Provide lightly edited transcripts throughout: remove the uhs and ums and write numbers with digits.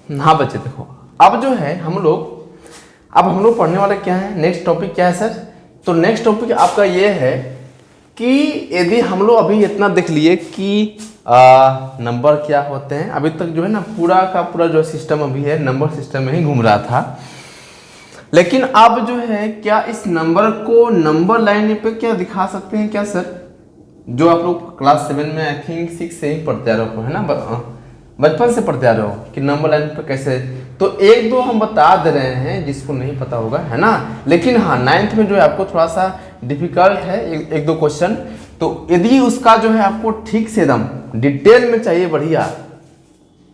हाँ बच्चे देखो, अब जो है हम लोग पढ़ने वाला क्या है, नेक्स्ट टॉपिक क्या है सर? तो नेक्स्ट टॉपिक आपका ये है कि यदि हम लोग अभी इतना देख लिए कि नंबर क्या होते हैं, अभी तक जो है ना पूरा का पूरा जो सिस्टम अभी है नंबर सिस्टम में ही घूम रहा था, लेकिन अब जो है क्या इस नंबर को नंबर लाइन पे क्या दिखा सकते हैं क्या सर? जो आप लोग क्लास 7 में आई थिंक 6 से ही पढ़ते आ रहे हो है ना, बचपन से पढ़ते आ रहे हो कि नंबर लाइन पे कैसे, तो एक दो हम बता दे रहे हैं जिसको नहीं पता होगा है ना। लेकिन हाँ 9th में जो है आपको थोड़ा सा डिफिकल्ट है एक दो क्वेश्चन, तो यदि उसका जो है आपको ठीक से एकदम डिटेल में चाहिए बढ़िया,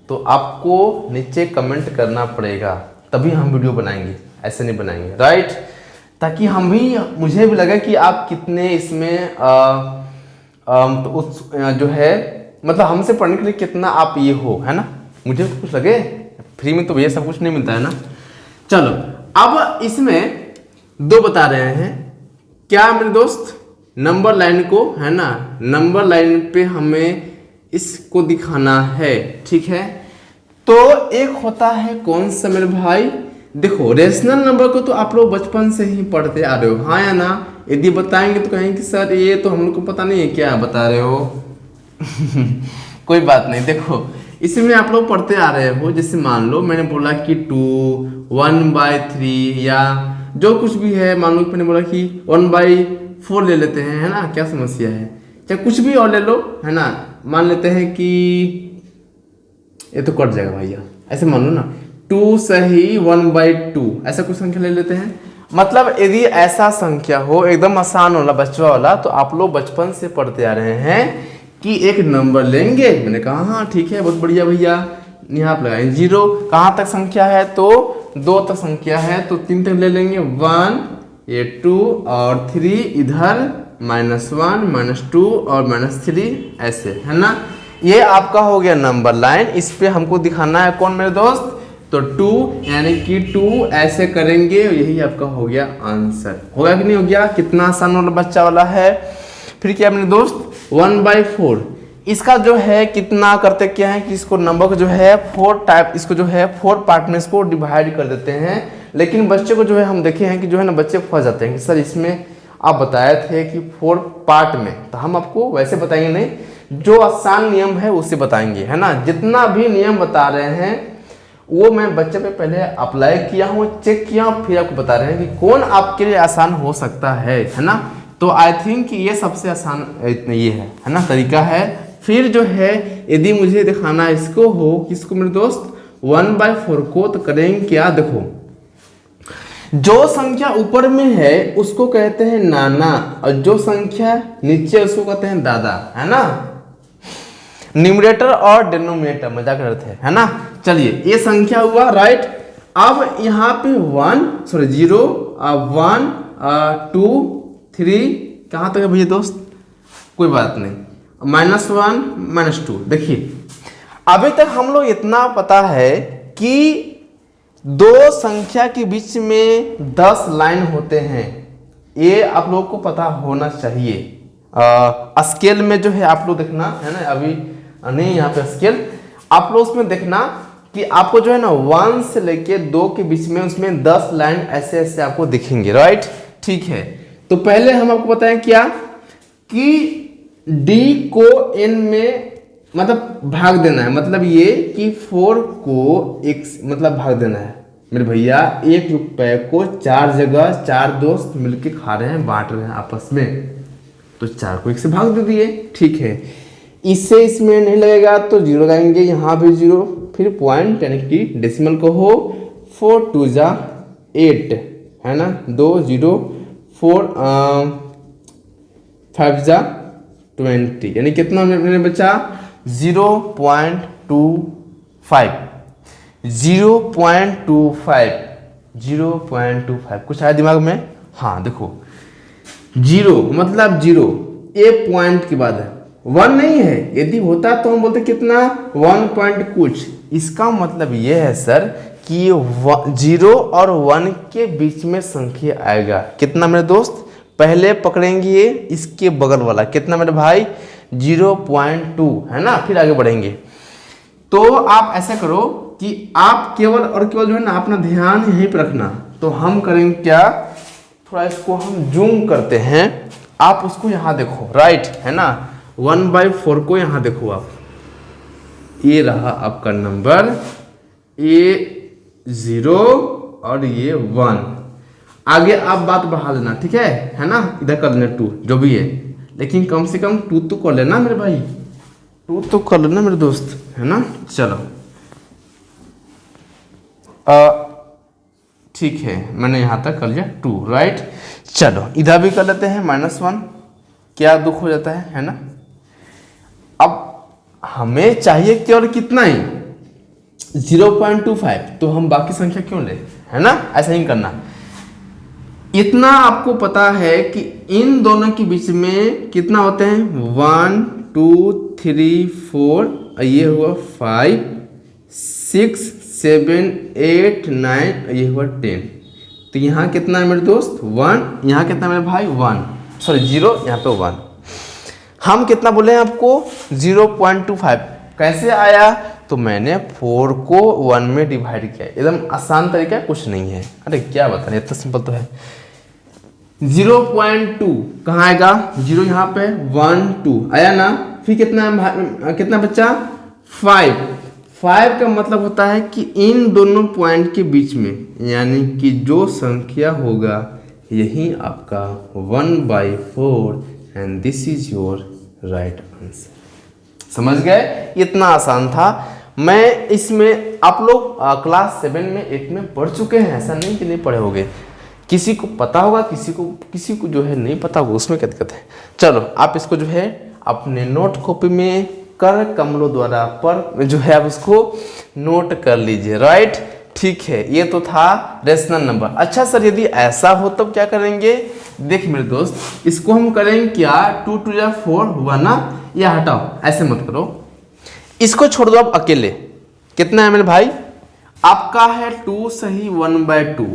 तो आपको नीचे कमेंट करना पड़ेगा, तभी हम वीडियो बनाएंगे, ऐसे नहीं बनाएंगे, राइट? ताकि मुझे भी लगे कि आप कितने इसमें तो उस जो है मतलब हमसे पढ़ने के लिए कितना आप ये हो, है ना। मुझे तो कुछ लगे, फ्री में तो ये सब कुछ नहीं मिलता है ना। चलो अब इसमें दो बता रहे हैं क्या मेरे दोस्त, नंबर लाइन को है ना, नंबर लाइन पे हमें इसको दिखाना है, ठीक है। तो एक होता है कौन सा मेरे भाई, देखो रेशनल नंबर को तो आप लोग बचपन से ही पढ़ते आ रहे हो, हाँ या ना? यदि बताएंगे तो कहेंगे कि सर ये तो हम लोग को पता नहीं है क्या बता रहे हो। कोई बात नहीं, देखो इसमें आप लोग पढ़ते आ रहे हो, जैसे मान लो मैंने बोला कि 2 1/3 या जो कुछ भी है, मान लो मैंने बोला कि 1/4 ले लेते हैं, है ना, क्या समस्या है, चाहे कुछ भी और ले लो, है ना। मान लेते हैं कि ये तो कट जाएगा भैया, ऐसे मान लो ना 2 सही 1/2 ऐसा कुछ संख्या ले लेते हैं। मतलब यदि ऐसा संख्या हो एकदम आसान वाला बच्चा वाला, तो आप लोग बचपन से पढ़ते आ रहे हैं कि एक नंबर लेंगे, मैंने कहा हाँ ठीक है बहुत बढ़िया भैया, यहाँ आप लगाएंगे 0, कहाँ तक संख्या है तो 2 तक संख्या है, तो 3 तक ले लेंगे, 1 ये 2 और 3 इधर -1 -2 और -3 ऐसे, है ना। ये आपका हो गया नंबर लाइन, इस पे हमको दिखाना है कौन मेरे दोस्त, तो 2 यानी कि 2 ऐसे करेंगे, यही आपका हो गया आंसर। होगा कि नहीं हो गया? कितना आसान वाला बच्चा वाला है। फिर क्या मेरे दोस्त 1/4, इसका जो है कितना करते क्या है कि इसको नंबर को जो है 4 टाइप, इसको जो है 4 पार्ट में इसको डिवाइड कर देते हैं। लेकिन बच्चे को जो है हम देखे हैं कि जो है ना बच्चे फंस जाते हैं कि सर इसमें आप बताए थे कि 4 पार्ट में, तो हम आपको वैसे बताएंगे नहीं, जो आसान नियम है उससे बताएंगे, है ना। जितना भी नियम बता रहे हैं वो मैं बच्चे पे पहले अप्लाई किया हूँ, चेक किया हूँ, फिर आपको बता रहे हैं कि कौन आपके लिए आसान हो सकता है ना। तो आई थिंक ये सबसे आसान ये है ना तरीका है। फिर जो है यदि मुझे दिखाना इसको हो, किसको मेरे दोस्त 1/4 को, तो करेंगे क्या, देखो जो संख्या ऊपर में है उसको कहते हैं नाना, और जो संख्या नीचे उसको कहते हैं दादा, है ना। न्यूमरेटर और डिनोमिनेटर मजाक करते हैं, है ना। चलिए ये संख्या हुआ, राइट। अब यहाँ पे 0 1 2 3 कहाँ तक है भैया दोस्त, कोई बात नहीं, -1 -2। देखिए अभी तक हम लोग इतना पता है कि दो संख्या के बीच में 10 लाइन होते हैं, ये आप लोग को पता होना चाहिए। स्केल में जो है आप लोग देखना, है ना, अभी नहीं यहाँ पे स्केल, आप लोग उसमें देखना कि आपको जो है ना 1 से लेके 2 के बीच में उसमें 10 लाइन ऐसे ऐसे आपको दिखेंगे, राइट। ठीक है, तो पहले हम आपको बताएं क्या कि D को N में मतलब भाग देना है, मतलब ये कि 4 को एक मतलब भाग देना है मेरे भैया। 1 रुपए को 4 जगह 4 दोस्त मिलके खा रहे हैं, बांट रहे हैं आपस में, तो 4 को 1 से भाग दे दिए, ठीक है। इससे इसमें नहीं लगेगा तो 0 लगाएंगे, यहाँ भी 0, फिर पॉइंट यानी कि डेसिमल को हो, 4 2 जा 8, है ना, 2 0 4 5 जा 20, यानी कितना मैंने बचा 0.25 0.25 कुछ आया दिमाग में? हाँ देखो 0 मतलब 0, ए पॉइंट के बाद है, 1 नहीं है। यदि होता तो हम बोलते कितना 1 पॉइंट कुछ। इसका मतलब ये है सर कि 0 और 1 के बीच में संख्या आएगा, कितना मेरे दोस्त, पहले पकड़ेंगे इसके बगल वाला, कितना मेरे भाई 0.2, है ना, फिर आगे बढ़ेंगे। तो आप ऐसा करो कि आप केवल और केवल जो है ना अपना ध्यान यहीं पर रखना। तो हम करेंगे क्या, थोड़ा इसको हम जूम करते हैं, आप उसको यहाँ देखो, राइट है ना, 1/4 को यहाँ देखो आप, ये रहा आपका नंबर, ये 0 और ये 1। आगे आप बात बढ़ा देना, ठीक है ना, इधर कर देना 2 जो भी है, लेकिन कम से कम 2 तो कर लेना मेरे भाई, 2 तो कर लेना मेरे दोस्त, है ना। चलो ठीक है, मैंने यहाँ तक कर लिया 2, राइट। चलो इधर भी कर लेते हैं -1, क्या दुख हो जाता है ना। अब हमें चाहिए केवल कितना ही 0.25, तो हम बाकी संख्या क्यों ले, है ना, ऐसा ही करना। इतना आपको पता है कि इन दोनों के बीच में कितना होते हैं, 1 2 3 4, ये हुआ 5 6 7 8 9, ये हुआ 10। तो यहाँ कितना है मेरे दोस्त 1, यहाँ कितना है मेरे भाई 1, सॉरी 0, यहाँ पे 1। हम कितना बोले हैं आपको 0.25, कैसे आया, तो मैंने 4 को 1 में डिवाइड किया, एकदम आसान तरीका है, कुछ नहीं है। अरे क्या बता रहे, इतना सिंपल तो है। 0.2 कहाँ आएगा, 0 यहाँ पे, 1 2 आया ना, फिर कितना बच्चा 5 का मतलब होता है कि इन दोनों पॉइंट के बीच में, यानी कि जो संख्या होगा यही आपका 1/4, and this is your right answer. समझ गए, इतना आसान था। मैं इसमें आप लोग क्लास 7 में 8 में पढ़ चुके हैं, ऐसा नहीं कि नहीं पढ़े होंगे, किसी को पता होगा, किसी को जो है नहीं पता होगा, उसमें क्या दिक्कत है। चलो आप इसको जो है अपने नोट कॉपी में कर कमलों द्वारा पर जो है आप उसको नोट कर लीजिए, राइट। ठीक है, ये तो था रेशनल नंबर। अच्छा सर यदि ऐसा हो तब क्या करेंगे, देख मेरे दोस्त, इसको हम करेंगे क्या, 2 2 या 4 हुआ ना, या हटाओ, ऐसे मत करो, इसको छोड़ दो आप अकेले। कितना है मेरे भाई, आपका है 2 सही 1/2,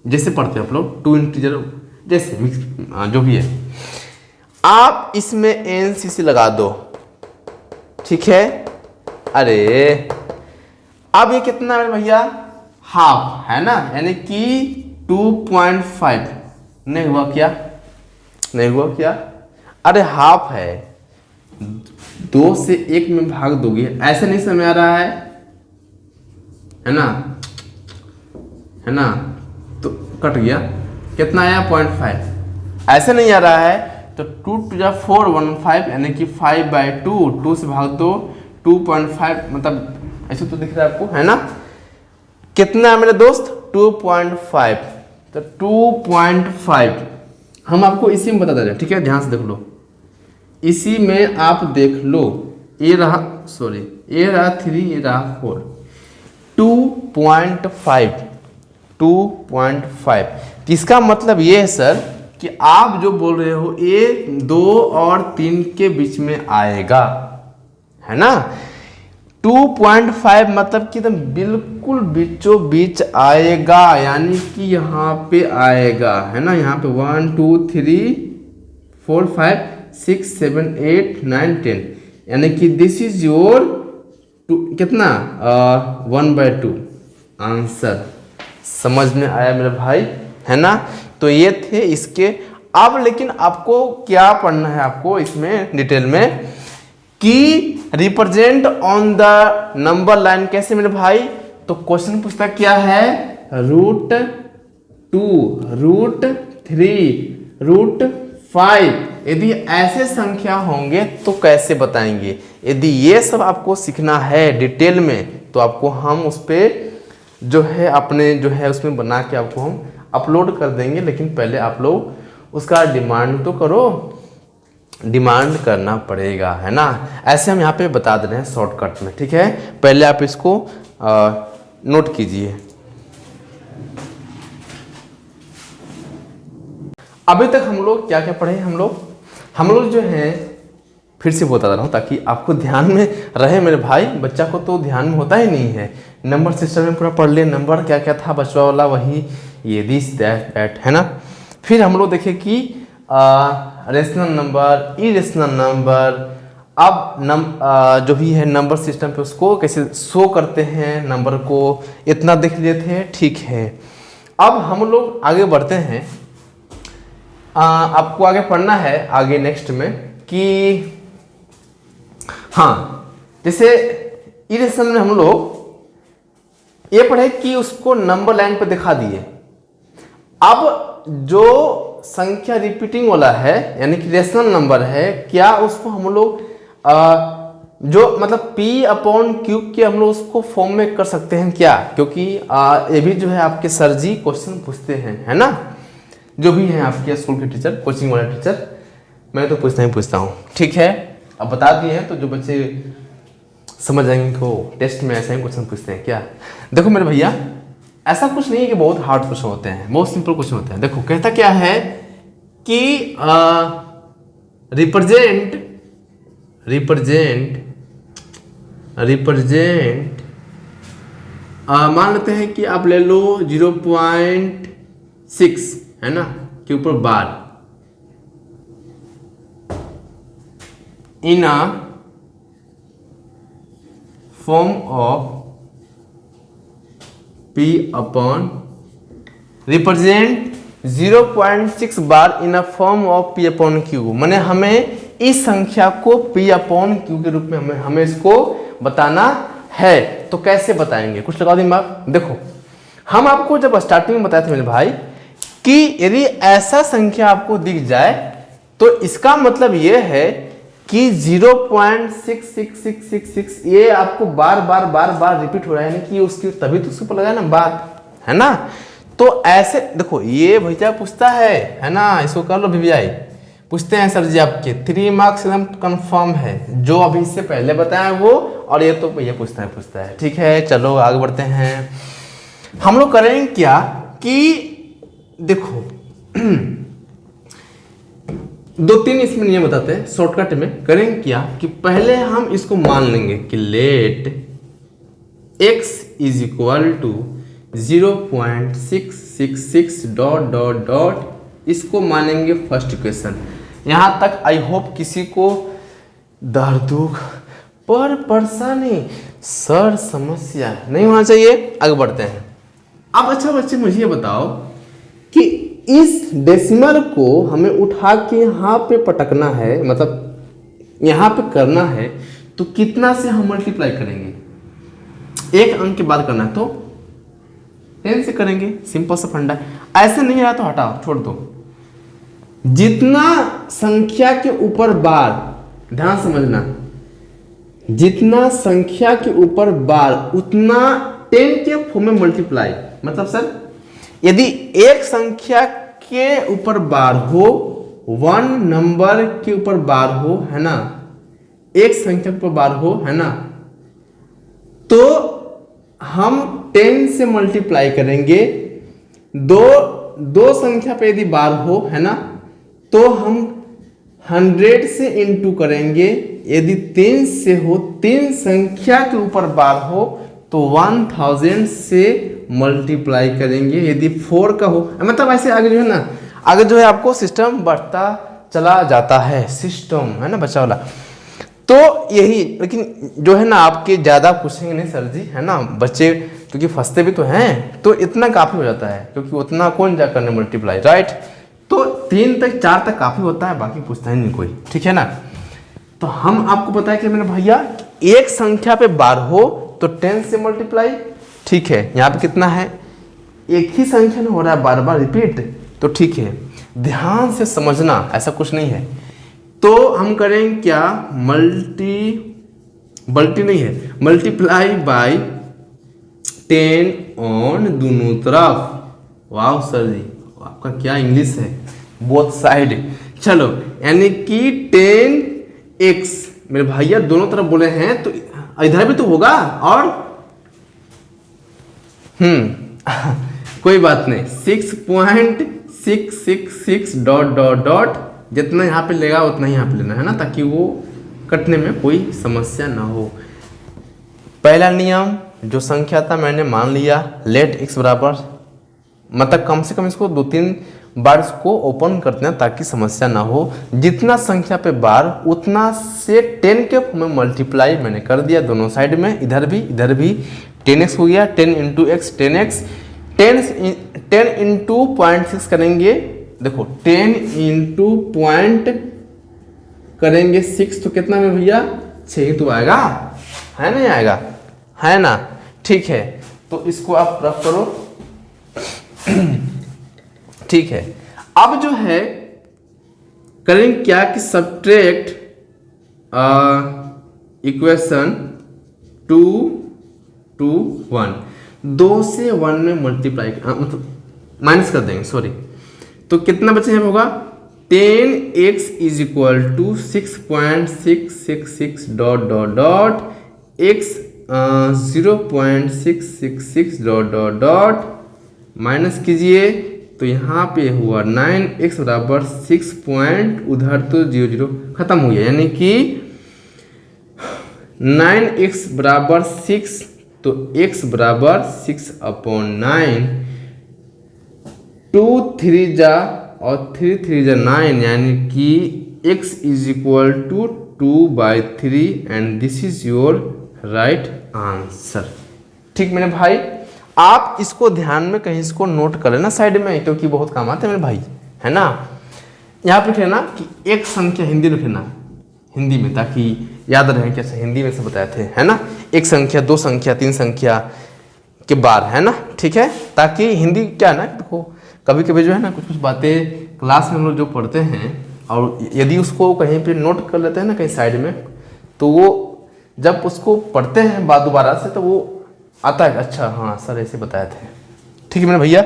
जैसे पढ़ते हैं आप लोग, 2 इंटीजर जैसे मिक्स जो भी है, आप इसमें NCC लगा दो, ठीक है। अरे अब ये कितना है भैया, हाफ है ना, यानी कि 2.5 नहीं हुआ क्या, नहीं हुआ क्या, अरे हाफ है, 2 से 1 में भाग दोगे, ऐसे नहीं समझ आ रहा है ना, है ना, तो कट गया, कितना आया 0.5, ऐसे नहीं आ रहा है, तो 2 2 या 4 15, यानी कि 5/2, 2 से भाग दो 2.5, मतलब ऐसे तो दिख रहा है आपको, है ना। कितना है मेरे दोस्त 2.5, तो 2.5 हम आपको इसी में बता दे रहे हैं, ठीक है, ध्यान से देख लो, इसी में आप देख लो, ये रहा, सॉरी ये रहा 3, ये रहा 4, 2.5, 2.5। इसका मतलब ये है सर कि आप जो बोल रहे हो ये 2 और 3 के बीच में आएगा, है ना। 2.5 मतलब कि एकदम बिल्कुल बीचों बीच आएगा, यानी कि यहाँ पे आएगा, है ना, यहाँ पे 1 2 3 4 5 6 7 8 9 10, यानी कि दिस इज योर कितना 1/2 आंसर। समझ में आया मेरे भाई, है ना। तो ये थे इसके। अब लेकिन आपको क्या पढ़ना है, आपको इसमें डिटेल में कि represent on the number line कैसे मेरे भाई, तो क्वेश्चन पूछता क्या है, √2 √3 √5, यदि ऐसे संख्या होंगे तो कैसे बताएंगे। यदि ये सब आपको सीखना है डिटेल में, तो आपको हम उस पर जो है अपने जो है उसमें बना के आपको हम अपलोड कर देंगे, लेकिन पहले आप लोग उसका डिमांड तो करो, डिमांड करना पड़ेगा, है ना। ऐसे हम यहाँ पे बता दे रहे हैं शॉर्टकट में, ठीक है। पहले आप इसको नोट कीजिए। अभी तक हम लोग क्या क्या पढ़े, हम लोग जो है फिर से बता रहा हूँ ताकि आपको ध्यान में रहे मेरे भाई। बच्चा को तो ध्यान में होता ही नहीं है, नंबर सिस्टम में पूरा पढ़ ले, नंबर क्या क्या था बचवा वाला, वही ये दिस दैट, है ना। फिर हम लोग देखें कि रेशनल नंबर, इरेशनल नंबर, अब जो भी है नंबर सिस्टम पे उसको कैसे शो करते हैं नंबर को, इतना देख लिए थे, ठीक है। अब हम लोग आगे बढ़ते हैं। आपको आगे पढ़ना है आगे नेक्स्ट में कि हाँ, जैसे इरेशन में हम लोग ये पढ़े कि उसको नंबर लाइन पे दिखा दिए। अब जो संख्या रिपीटिंग वाला है यानी कि रेशनल नंबर है, क्या उसको हम लोग जो मतलब P/Q के हम लोग उसको फॉर्म में कर सकते हैं क्या? क्योंकि ये भी जो है आपके सर जी क्वेश्चन पूछते हैं, है ना, जो भी हैं आपके स्कूल के टीचर, कोचिंग वाले टीचर, मैं तो पूछता हूँ, ठीक है। अब बता दिए हैं तो जो बच्चे समझ जाएंगे कि वो टेस्ट में ऐसा ही क्वेश्चन पूछते हैं क्या। देखो मेरे भैया, ऐसा कुछ नहीं है कि बहुत हार्ड क्वेश्चन होते हैं, बहुत सिंपल क्वेश्चन होते हैं। देखो कहता क्या है कि रिप्रेजेंट मान लेते हैं कि आप ले लो 0.6 है ना के ऊपर bar in a form of P/, represent 0.6 bar in a form of P/Q। माने हमें इस संख्या को P/Q के रूप में हमें इसको बताना है। तो कैसे बताएंगे, कुछ लगा दिमाग। देखो हम आपको जब स्टार्टिंग में बताए थे मेरे भाई कि यदि ऐसा संख्या आपको दिख जाए तो इसका मतलब ये है कि 0.66666 ये आपको बार बार रिपीट हो रहा है, यानी कि उसकी तभी तो उसके ऊपर लगाया ना बार, है ना। तो ऐसे देखो ये भैया पूछता है ना, इसको कर लो VVI, पूछते हैं सर जी आपके 3 मार्क्स एकदम कंफर्म है, जो अभी इससे पहले बताया वो, और ये तो भैया पूछता है, ठीक है। चलो आगे बढ़ते हैं। हम लोग करेंगे क्या कि देखो 2-3 इसमें नियम बताते हैं, शॉर्टकट में करेंगे क्या कि पहले हम इसको मान लेंगे कि let x is equal to 0.666 ... इसको मानेंगे फर्स्ट इक्वेशन। यहां तक आई होप किसी को दर्द दुख पर परेशानी सर समस्या नहीं होना चाहिए। आगे बढ़ते हैं। अब अच्छा बच्चे मुझे ये बताओ कि इस डेसिमल को हमें उठा के यहाँ पे पटकना है, मतलब यहाँ पे करना है, तो कितना से हम मल्टीप्लाई करेंगे? एक अंक के बाद करना है तो 10 से करेंगे, सिंपल सा फंडा है। ऐसे नहीं रहा तो हटाओ, छोड़ दो। जितना संख्या के ऊपर बार, ध्यान समझना, जितना संख्या के ऊपर बार उतना 10 के फॉर्म में मल्टीप्लाई। मतलब सर यदि एक संख्या के ऊपर बार हो, 1 नंबर के ऊपर बार हो, है ना, एक संख्या के ऊपर बार हो, है ना, तो हम 10 से मल्टीप्लाई करेंगे। दो संख्या पे यदि बार हो, है ना, तो हम 100 से इंटू करेंगे। यदि 3 से हो, 3 संख्या के ऊपर बार हो तो 1000 से मल्टीप्लाई करेंगे। यदि 4 का हो, मतलब ऐसे आगे जो है ना, आगे जो है आपको सिस्टम बढ़ता चला जाता है, सिस्टम है ना बच्चा वाला। तो यही, लेकिन जो है ना आपके ज़्यादा पूछेंगे नहीं सर जी, है ना, बच्चे क्योंकि फंसते भी तो हैं, तो इतना काफ़ी हो जाता है, क्योंकि उतना कौन जा करने मल्टीप्लाई, राइट। तो 3 तक 4 तक काफ़ी होता है, बाकी पूछता ही नहीं कोई, ठीक है ना। तो हम आपको पता है कि मेरे भैया एक संख्या पे बार हो तो 10 से मल्टीप्लाई, ठीक है। यहाँ पे कितना है, एक ही संख्या में हो रहा है बार बार रिपीट, तो ठीक है, ध्यान से समझना, ऐसा कुछ नहीं है। तो हम करेंगे क्या, मल्टीप्लाई बाय 10 ऑन दोनों तरफ। वाह सर जी, आपका क्या इंग्लिश है, बोथ साइड। चलो यानी कि 10x, मेरे भैया दोनों तरफ बोले हैं तो इधर भी तो होगा, और कोई बात नहीं, 6.666 ... जितना यहाँ पे लेगा उतना ही यहाँ पे लेना है ना, ताकि वो कटने में कोई समस्या ना हो। पहला नियम, जो संख्या था मैंने मान लिया, लेट x बराबर, मतलब कम से कम इसको 2-3 बार इसको ओपन करते हैं ताकि समस्या ना हो। जितना संख्या पे बार उतना से 10 के में मल्टीप्लाई मैंने कर दिया दोनों साइड में, इधर भी 10x हो गया, 10 इंटू एक्स 10x, 10 इंटू 0.6 करेंगे, देखो 10 इंटू पॉइंट करेंगे 6 तो कितना में भैया 6 ही तो आएगा, है नहीं आएगा, है ना। ठीक है, तो इसको आप रफ करो। ठीक है, अब जो है करेंगे क्या कि सब्ट्रैक्ट इक्वेशन 2 to 1, 2 से 1 में मल्टीप्लाई मतलब माइनस कर देंगे, सॉरी। तो कितना बचे यहाँ होगा 10x is equal to 6.666 dot dot dot x 0.666 dot dot dot minus कीजिए, तो यहाँ पे हुआ 9x बराबर 6 पॉइंट उधर तो 0 खत्म हो गया, यानी कि 9x बराबर 6, तो x बराबर 6/9, 2 3 जा और 3 3 जा 9, यानी कि x is equal to 2/3 and this is your right answer. ठीक मेरे भाई, आप इसको ध्यान में कहीं इसको नोट कर लेना साइड में, क्योंकि बहुत काम आता है मेरे भाई, है ना। यहाँ पे लिखना कि एक संख्या हिंदी लिखना हिंदी में, ताकि याद रहे कैसे हिंदी में से बताए थे, है ना। एक संख्या, दो संख्या, तीन संख्या के बार, है ना। ठीक है, ताकि हिंदी क्या है ना, देखो कभी कभी जो है ना कुछ बातें क्लास में हम लोग जो पढ़ते हैं और यदि उसको कहीं पे नोट कर लेते हैं ना कहीं साइड में, तो वो जब उसको पढ़ते हैं बाद दोबारा से तो वो आता है, अच्छा हाँ सर ऐसे बताए थे। ठीक है मेरे भैया,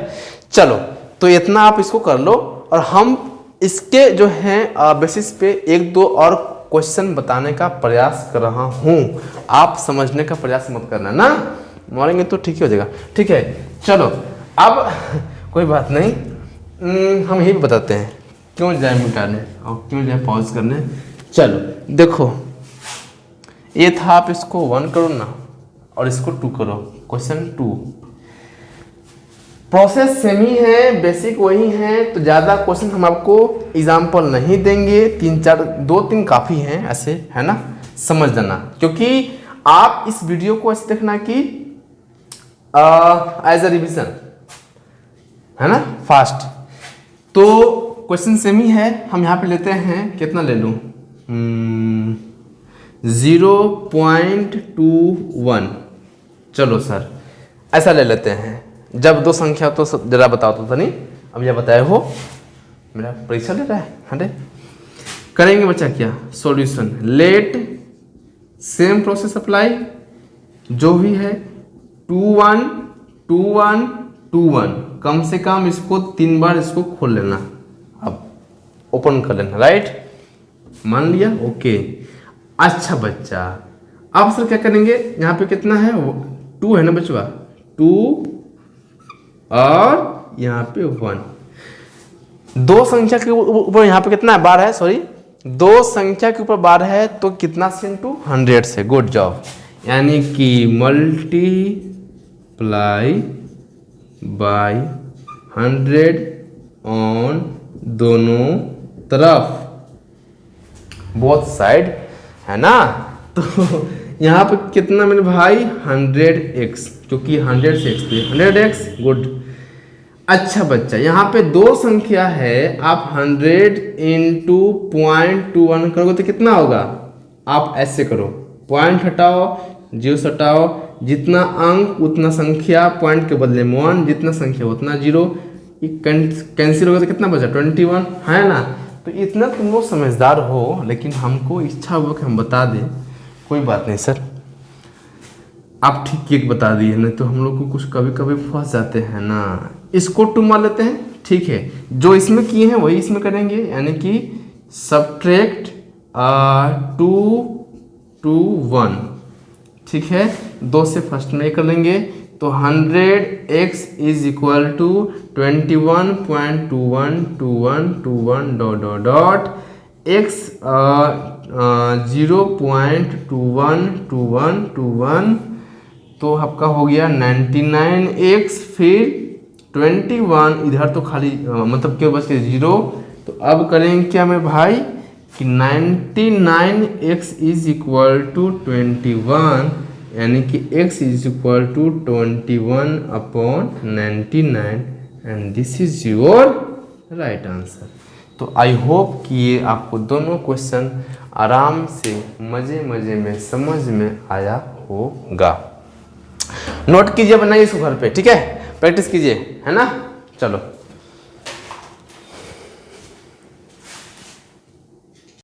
चलो तो इतना आप इसको कर लो, और हम इसके जो हैं बेसिस पे एक दो और क्वेश्चन बताने का प्रयास कर रहा हूँ। आप समझने का प्रयास मत करना ना, मारेंगे तो ठीक ही हो जाएगा। ठीक है, चलो अब कोई बात नहीं, हम यही बताते हैं क्यों जाए मिटाने और क्यों जाए पॉज करने। चलो देखो, ये था, आप इसको 1 करो ना और इसको 2 करो। क्वेश्चन 2, प्रोसेस सेम ही है, बेसिक वही है, तो ज़्यादा क्वेश्चन हम आपको एग्जाम्पल नहीं देंगे, 2-3 काफ़ी हैं ऐसे, है ना, समझ जाना। क्योंकि आप इस वीडियो को ऐसे देखना कि एज अ रिविजन, है ना, फास्ट। तो क्वेश्चन सेम ही है, हम यहाँ पे लेते हैं, कितना ले लूँ 0.21। चलो सर ऐसा ले लेते हैं, जब दो संख्या तो जरा बताओ तो नहीं, अब यह बताए हो, मेरा परीक्षा ले रहा है, हटे करेंगे बच्चा क्या solution. Let same process apply, जो भी है 2 1 2 1 2 1, कम से कम इसको 3 बार इसको खोल लेना, अब ओपन कर लेना, राइट, मान लिया, ओके। अच्छा बच्चा, अब सर क्या करेंगे, यहाँ पे कितना है 2 है ना बचवा, 2 और यहाँ पे 1, दो संख्या के ऊपर यहाँ पे कितना है बार है, सॉरी दो संख्या के ऊपर बार है, तो कितना से इंटू 100 से, गुड जॉब, यानी कि मल्टीप्लाई बाय 100 ऑन दोनों तरफ, बोथ साइड, है ना। तो यहाँ पे कितना मेरे भाई 100x, क्योंकि 100 से x पे 100x, गुड। अच्छा बच्चा, यहाँ पे दो संख्या है, आप 100 इंटू 0.21 करोगे तो कितना होगा, आप ऐसे करो, पॉइंट हटाओ, जीरो हटाओ, जितना अंक उतना संख्या, पॉइंट के बदले में 1, जितना संख्या उतना 0, कैंसिल होगा तो कितना बचा 21, है ना। तो इतना तुम लोग समझदार हो, लेकिन हमको इच्छा हुआ कि हम बता दें, कोई बात नहीं सर, आप ठीक एक बता दिए, नहीं तो हम लोग को कुछ कभी कभी फंस जाते हैं ना। इसको 2 मान लेते हैं, ठीक है, जो इसमें किए हैं वही इसमें करेंगे, यानी कि सब्ट्रैक्ट 2 to 1, ठीक है, 2 से फर्स्ट में कर लेंगे, तो 100x is equal to 21.212121 dot dot dot x 0.212121, तो आपका हो गया 99x, फिर 21 इधर तो खाली मतलब क्यों बस के 0। तो अब करेंगे क्या मैं भाई कि 99x इज इक्वल टू 21, यानी कि x is equal to 21/99 and this is your right answer. तो आई होप कि ये आपको दोनों क्वेश्चन आराम से मज़े मज़े में समझ में आया होगा। नोट कीजिए, बनाइए इसको घर पे, ठीक है, प्रैक्टिस कीजिए, है ना। चलो।